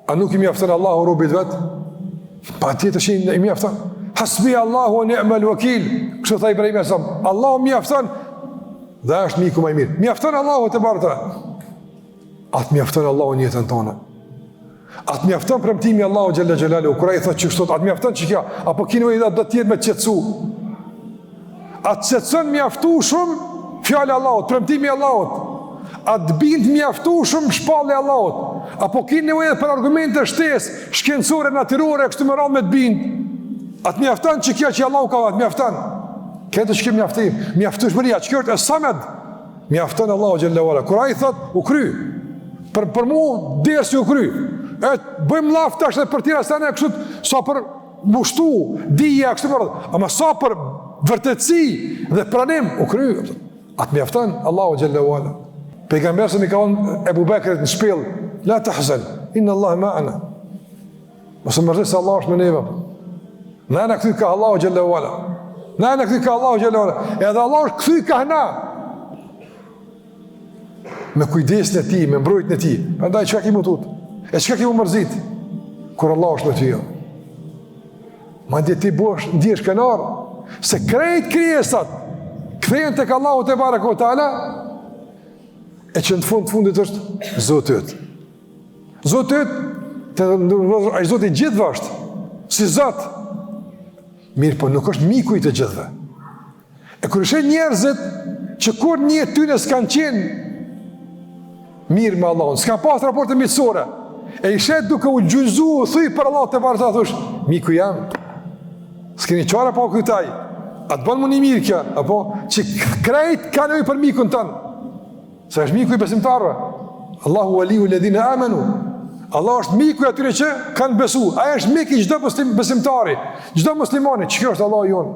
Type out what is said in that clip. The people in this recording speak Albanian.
A nuk i mjafton Allahu robit vet? Patjetër që i mjafton. Hasbi Allahu wa ni'mal wakil. Kështu tha Ibrahim alayhis salam. Allahu mjafton dhe është miku më i mirë. Mjafton Allahu te barta. Atë mjafton Allahu në jetën tonë. Atë mjafton premtimi Allahu xhalla xhelalu. Kur ai thotë çështot, atë mjafton që kjo, apo keni do të jetë me qetësu. Atë qetëson mjaftueshëm fjala e Allahut, premtimi i Allahut. Atë bind mjaftueshëm shpallja e Allahut. Apo keni nevojë për argumente shtesë, shkencore, natyrore, kështu me radhë me të bind. Atë mjafton që kjo që Allahu ka atë mjafton. Këtë që kemi mjaftim, mjaftueshmëria, që kjo është samed. Mjafton Allahu xhalla wala. Kur ai thot u kry. Për mua dersi u kry. Bëjmë laf tash edhe për tira stane kështu sa për mushtu, dija kështu më radhë. Ama sa për vërtetësi dhe pranim u kry. Atë mjafton Allahu xhalla wala. Pejgamberi sa mi ka thonë Ebu Bekrit në shpill, la tahzan, inna Allah ma'ana. Mos më rëse Allah është me neve. Na kthy ka Allahu xhalla wala. Na kthy ka Allahu xhalla wala. Edhe Allah është kthy ka na. Me kujdesin e tij, me mbrojtjen e tij. Prandaj çka kemi tutut? E çka kemi mërzit? Kur Allah është me ty. Madje ti bosh ndjesh kënar se krejt krijesat kthehen tek Allahu te baraka ve taala. E që në fundit është Zotët. Zotët, ai Zoti i gjithëve është, si Zot. Mirë, po nuk është miku i të gjithëve. E kur ishe njerëzit që kur një tyne s'kanë qenë mirë me Allahun, s'ka pas raporte miqësore, e ishe duke u gjyzu, thuj për Allah të barë, thush, miku jam, s'keni qara pa këtaj, atë banë më një mirë kja, apo, që krejt ka nëjë për mikun tënë, se është miku i besimtarve. Allahu waliu alladhina amanu. Allah është miku i atyre që kanë besu. Ai është mik i çdo besimtari, çdo muslimani. Ç'kjo është Allahu jon?